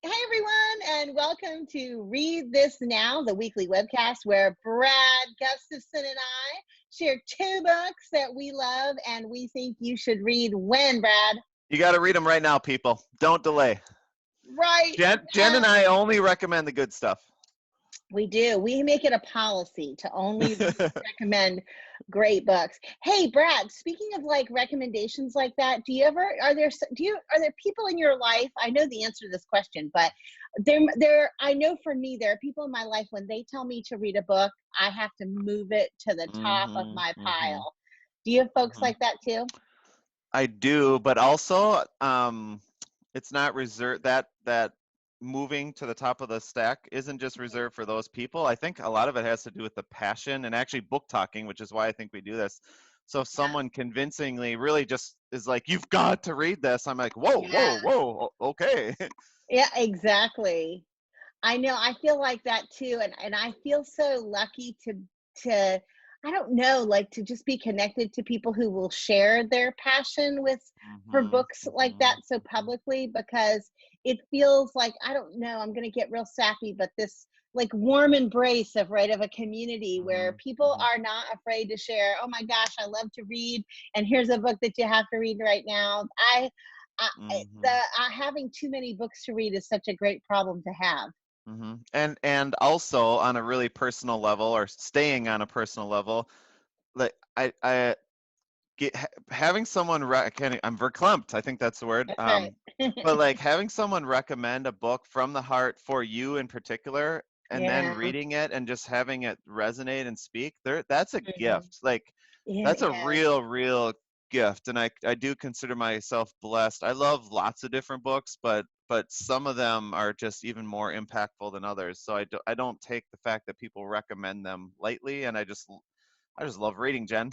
Hey everyone, and welcome to Read This Now, the weekly webcast where Brad Gustafson and I share two books that we love and we think you should read when, Brad? You got to read them right now, people. Don't delay. Right Jen and now. I only recommend the good stuff. We do. We make it a policy to only recommend great books. Hey, Brad, speaking of like recommendations like that, are there people in your life? I know the answer to this question, but I know for me, there are people in my life when they tell me to read a book, I have to move it to the top of Mm-hmm, my mm-hmm, pile. Do you have folks mm-hmm. like that too? I do, but also it's not reserved. That moving to the top of the stack isn't just reserved for those people. I think a lot of it has to do with the passion and actually book talking, which is why I think we do this. So if Yeah. someone convincingly really just is like, "You've got to read this," I'm like, "Whoa, Yeah. whoa, whoa, okay." Yeah, exactly. I know, I feel like that too, and I feel so lucky to I don't know, like, to just be connected to people who will share their passion with for Mm-hmm, books like mm-hmm, that so publicly, because it feels like, I don't know, I'm gonna get real sappy, but this, like, warm embrace of, right, of a community where mm-hmm, people mm-hmm, are not afraid to share, "Oh my gosh, I love to read, and here's a book that you have to read right now." mm-hmm. Having too many books to read is such a great problem to have. And also on a really personal level, or staying on a personal level, like I get having someone I'm verklempt, I think that's the word. That's right. But like having someone recommend a book from the heart for you in particular, and then Yeah. reading it and just having it resonate and speak there, that's a Mhm. gift. Like It that's a is. real gift, and I do consider myself blessed. I love lots of different books, but some of them are just even more impactful than others. So I don't take the fact that people recommend them lightly, and I just love reading, Jen.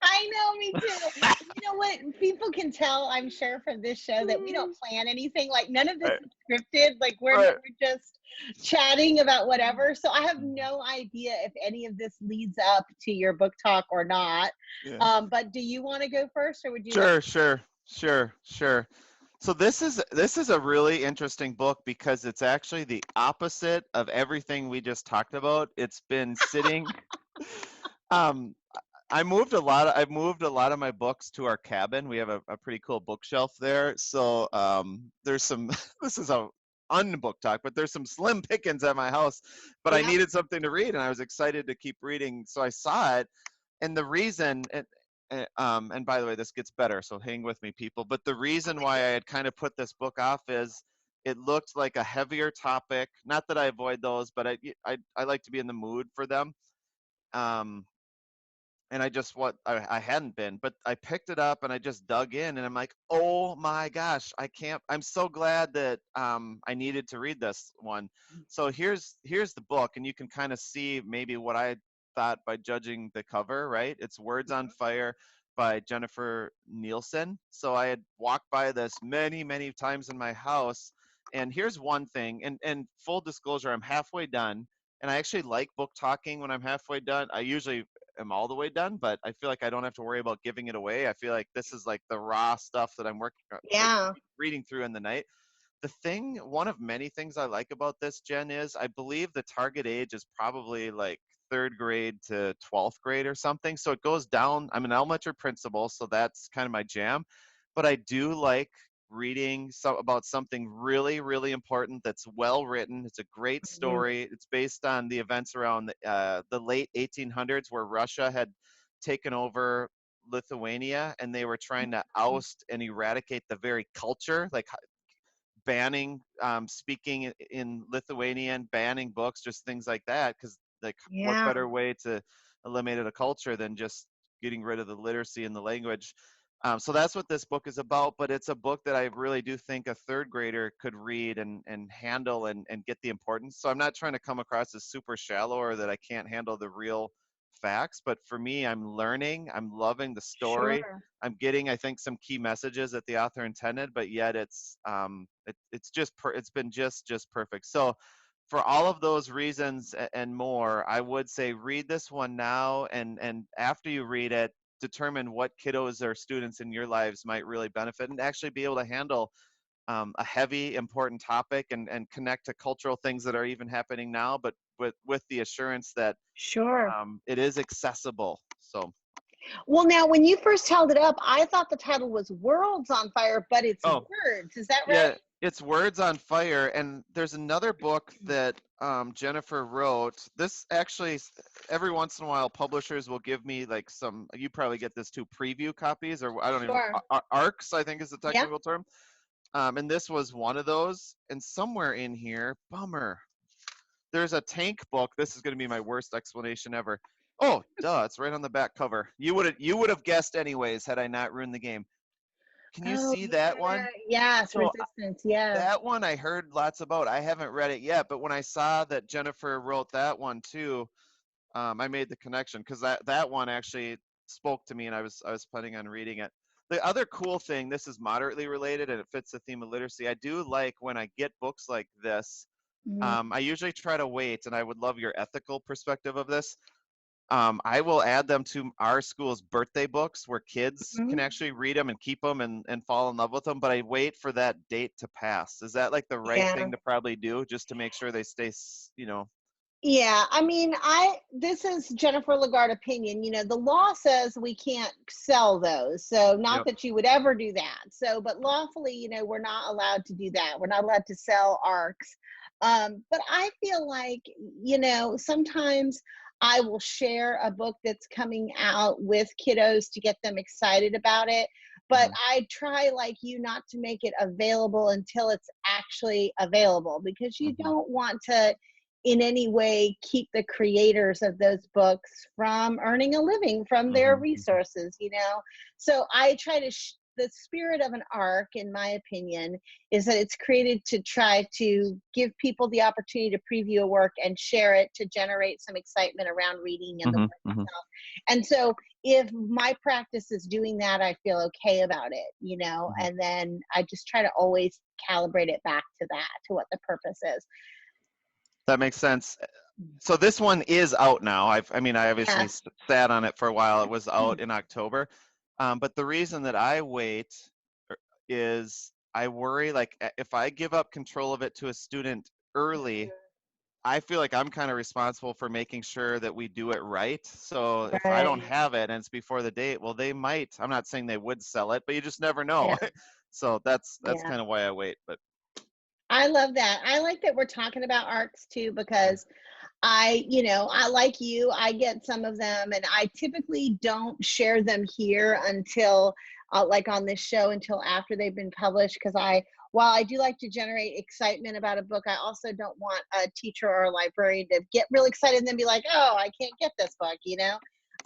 I know, me too. You know what? People can tell, I'm sure, from this show that we don't plan anything. Like, none of this Right, is scripted. Like, right. we're just chatting about whatever. So I have no idea if any of this leads up to your book talk or not. Yeah. But do you want to go first, or would you like? Sure. So this is a really interesting book because it's actually the opposite of everything we just talked about. It's been sitting. Um, I've moved a lot of my books to our cabin. We have a pretty cool bookshelf there. So there's some. This is a unbook talk, but there's some slim pickings at my house. But I Yeah. needed something to read, and I was excited to keep reading. So I saw it, and the reason and by the way, this gets better, so hang with me, people. But the reason why I had kind of put this book off is it looked like a heavier topic. Not that I avoid those, but I like to be in the mood for them. Um, and I just what I hadn't been, but I picked it up and I just dug in, and I'm like, oh my gosh, I can't. I'm so glad that I needed to read this one. So here's the book, and you can kind of see maybe what I thought by judging the cover. Right, it's Words on Fire by Jennifer Nielsen. So I had walked by this many times in my house, and here's one thing. And full disclosure, I'm halfway done. And I actually like book talking when I'm halfway done. I usually am all the way done, but I feel like I don't have to worry about giving it away. I feel like this is like the raw stuff that I'm working, like Yeah. reading through in the night. One of many things I like about this, Jen, is I believe the target age is probably like third grade to 12th grade or something. So it goes down. I'm an elementary principal, so that's kind of my jam. But I do like reading about something really important that's well written. It's a great Mhm. story. It's based on the events around the late 1800s, where Russia had taken over Lithuania, and they were trying to oust and eradicate the very culture, like banning speaking in Lithuanian, banning books, just things like that. Because like, what Yeah. better way to eliminate a culture than just getting rid of the literacy in the language? So that's what this book is about. But it's a book that I really do think a third grader could read and handle and get the importance. So I'm not trying to come across as super shallow or that I can't handle the real facts, but for me, I'm learning, I'm loving the story. Sure. I'm getting, I think, some key messages that the author intended, but yet it's been just perfect. So for all of those reasons and more, I would say read this one now, and after you read it, determine what kiddos or students in your lives might really benefit and actually be able to handle a heavy, important topic and connect to cultural things that are even happening now, but with the assurance that Sure. it is accessible. So, Well, now, when you first held it up, I thought the title was Worlds on Fire, but it's oh, words. Is that right? yeah, it's Words on Fire. And there's another book that Jennifer wrote. This actually, every once in a while, publishers will give me like some, you probably get this too, preview copies, or I don't even, Sure. ARCs, I think is the Yeah. technical term. And this was one of those. And somewhere in here, bummer, there's a tank book. This is going to be my worst explanation ever. Oh, duh, it's right on the back cover. You would have guessed anyways had I not ruined the game. Can you Oh, see that yeah. one? Yes. So Resistance. Yeah. that one I heard lots about. I haven't read it yet, but when I saw that Jennifer wrote that one too, I made the connection because that one actually spoke to me, and I was planning on reading it. The other cool thing, this is moderately related, and it fits the theme of literacy. I do like when I get books like this. Mm, I usually try to wait, and I would love your ethical perspective of this. I will add them to our school's birthday books where kids can mhm. actually read them and keep them and fall in love with them, but I wait for that date to pass. Is that like the right Yeah. thing to probably do just to make sure they stay, Yeah, I mean, this is Jennifer LaGarde opinion. The law says we can't sell those. So not Yep. that you would ever do that. So, but lawfully, we're not allowed to do that. We're not allowed to sell ARCs. But I feel like, sometimes I will share a book that's coming out with kiddos to get them excited about it. But Mhm, I try, like you, not to make it available until it's actually available, because you mhm, don't want to in any way keep the creators of those books from earning a living from their mhm, mhm, resources. So I try to the spirit of an arc, in my opinion, is that it's created to try to give people the opportunity to preview a work and share it to generate some excitement around reading and the mhm, work mhm, itself. And so if my practice is doing that, I feel okay about it. mhm. And then I just try to always calibrate it back to that, to what the purpose is. That makes sense. So this one is out now. I obviously Yes. sat on it for a while. It was out in October. But the reason that I wait is I worry, like, if I give up control of it to a student early, I feel like I'm kind of responsible for making sure that we do it right. So if I don't Right. have it and it's before the date, well, they might. I'm not saying they would sell it, but you just never know. Yeah. So that's Yeah. kind of why I wait. But I love that. I like that we're talking about arcs too, because I like you, I get some of them, and I typically don't share them here until, like on this show, until after they've been published. Because while I do like to generate excitement about a book, I also don't want a teacher or a librarian to get real excited and then be like, oh, I can't get this book.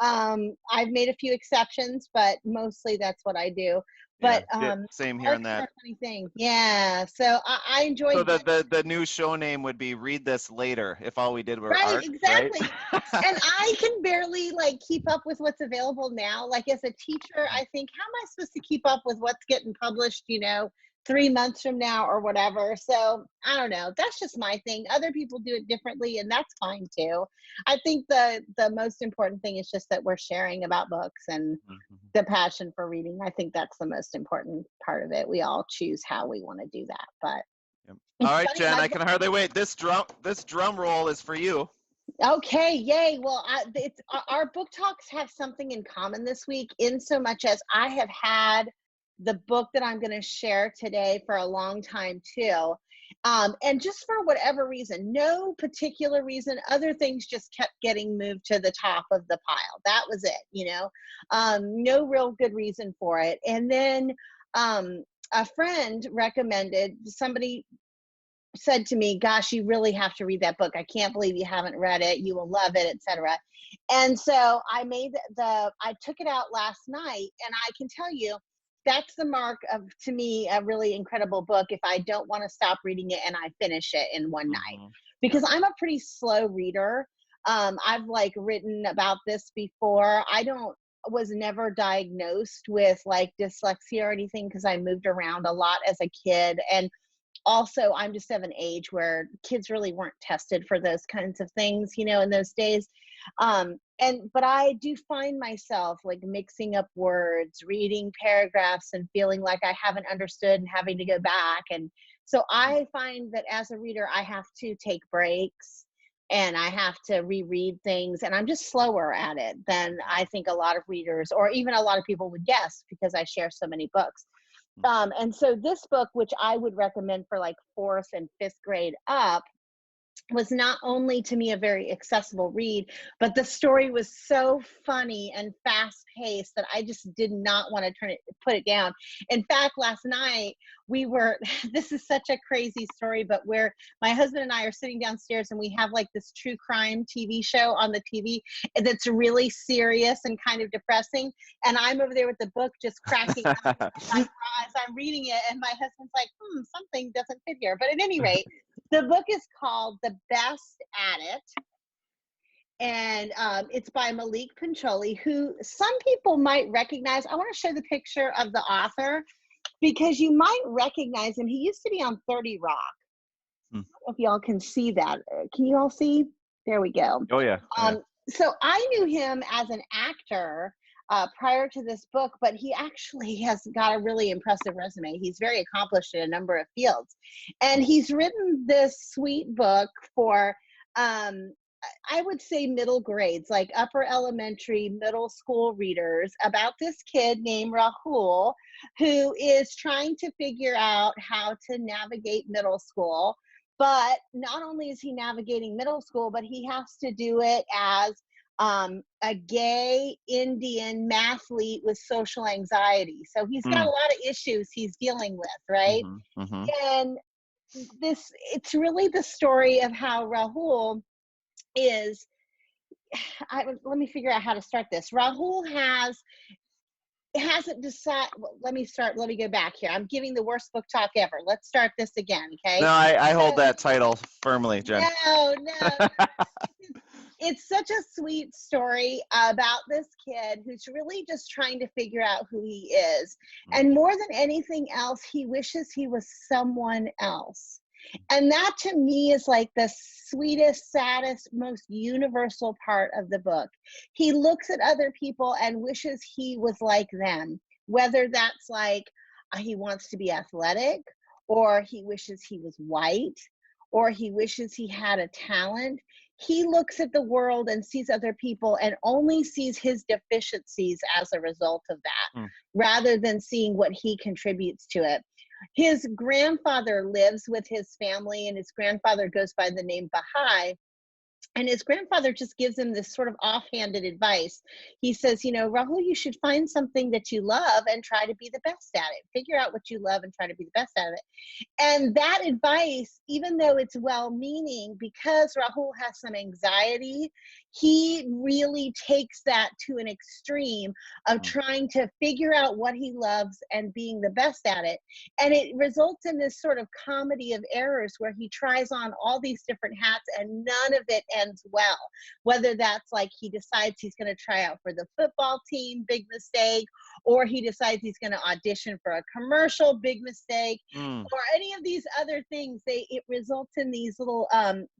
I've made a few exceptions, but mostly that's what I do. yeah, But same here in arcs are that. a funny thing. Yeah. So I So enjoyed the new show name would be Read This Later if all we did were Right, art, right? exactly. And I can barely like keep up with what's available now. Like as a teacher, I think, how am I supposed to keep up with what's getting published, 3 months from now or whatever? So I don't know. That's just my thing. Other people do it differently, and that's fine too. I think the most important thing is just that we're sharing about books and Mhm. the passion for reading. I think that's the most important part of it. We all choose how we want to do that. But Yep. All it's right, funny, Jen, my I can hardly wait. This drum roll is for you. Okay, yay. Well, our book talks have something in common this week, in so much as I have had the book that I'm going to share today for a long time too. And just for whatever reason, no particular reason, other things just kept getting moved to the top of the pile. That was it. No real good reason for it. And then a friend recommended, somebody said to me, gosh, you really have to read that book. I can't believe you haven't read it. You will love it, etc. And so I took it out last night, and I can tell you that's the mark of, to me, a really incredible book, if I don't want to stop reading it and I finish it in one night, Hmm. because Yep. I'm a pretty slow reader. I've like written about this before. I don't was never diagnosed with like dyslexia or anything, because I moved around a lot as a kid, and also I'm just of an age where kids really weren't tested for those kinds of things, in those days. but I do find myself like mixing up words, reading paragraphs and feeling like I haven't understood and having to go back. And so I find that as a reader, I have to take breaks and I have to reread things, and I'm just slower at it than I think a lot of readers or even a lot of people would guess, because I share so many books. And so this book, which I would recommend for like 4th and 5th grade up, was not only to me a very accessible read, but the story was so funny and fast paced that I just did not want to put it down. In fact, last night we were, this is such a crazy story, but where my husband and I are sitting downstairs and we have like this true crime TV show on the TV that's really serious and kind of depressing. And I'm over there with the book just cracking up as I'm reading it. And my husband's like, something doesn't fit here. But at any rate, the book is called The Best at It, and it's by Maulik Pancholy, who some people might recognize. I want to show the picture of the author because you might recognize him. He used to be on 30 Rock. I don't know if y'all can see that. Can you all see? There we go. Oh, yeah. So I knew him as an actor prior to this book, but he actually has got a really impressive resume. He's very accomplished in a number of fields. And he's written this sweet book for, I would say middle grades, like upper elementary, middle school readers, about this kid named Rahul, who is trying to figure out how to navigate middle school. But not only is he navigating middle school, but he has to do it as a gay Indian mathlete with social anxiety. So he's got a lot of issues he's dealing with, right? And it's really the story of how Rahul is, let me figure out how to start this. Rahul hasn't decided, let me go back here. I'm giving the worst book talk ever. Let's start this again, okay? No, I hold that title firmly, Jen. No. It's such a sweet story about this kid who's really just trying to figure out who he is. And more than anything else, he wishes he was someone else. And that to me is like the sweetest, saddest, most universal part of the book. He looks at other people and wishes he was like them, whether that's like he wants to be athletic, or he wishes he was white, or he wishes he had a talent. He looks at the world and sees other people and only sees his deficiencies as a result of that, rather than seeing what he contributes to it. His grandfather lives with his family, and his grandfather goes by the name Bahai. And his grandfather just gives him this sort of offhanded advice. He says, Rahul, you should find something that you love and try to be the best at it. Figure out what you love and try to be the best at it. And that advice, even though it's well-meaning, because Rahul has some anxiety, he really takes that to an extreme of trying to figure out what he loves and being the best at it. And it results in this sort of comedy of errors where he tries on all these different hats and none of it ends well. Whether that's like he decides he's going to try out for the football team, big mistake, or he decides he's going to audition for a commercial, big mistake, or any of these other things. It results in these little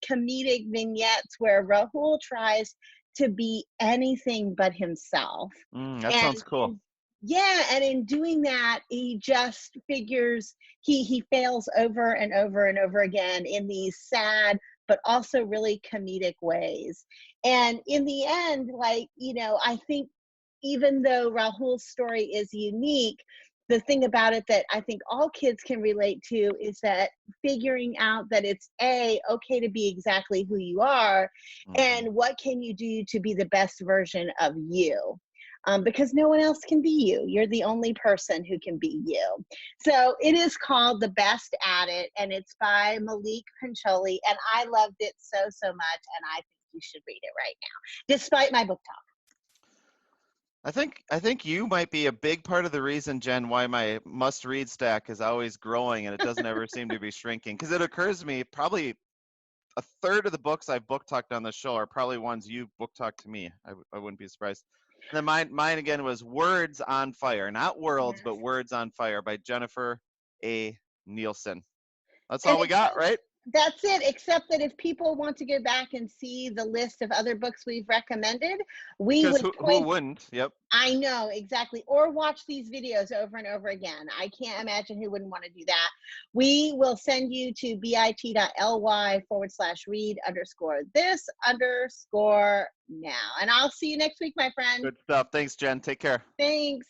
comedic vignettes where Rahul tries to be anything but himself. That sounds cool. Yeah, and in doing that, he just figures he fails over and over and over again in these sad but also really comedic ways. And in the end, I think even though Rahul's story is unique, the thing about it that I think all kids can relate to is that figuring out that it's okay to be exactly who you are, and what can you do to be the best version of you. Because no one else can be you. You're the only person who can be you. So it is called The Best at It, and it's by Maulik Pancholy, and I loved it so much, and I think you should read it right now, despite my book talk. I think you might be a big part of the reason, Jen, why my must-read stack is always growing and it doesn't ever seem to be shrinking. Because it occurs to me probably a third of the books I've book talked on the show are probably ones you book talked to me. I wouldn't be surprised. And then mine again was Words on Fire, not Worlds, but Words on Fire by Jennifer A. Nielsen. That's all we got, right? That's it, except that if people want to go back and see the list of other books we've recommended, we Because would who point. wouldn't? Yep. I know, exactly. Or watch these videos over and over again. I can't imagine who wouldn't want to do that. We will send you to bit.ly/read_this_now. And I'll see you next week, my friend. Good stuff. Thanks, Jen. Take care. Thanks.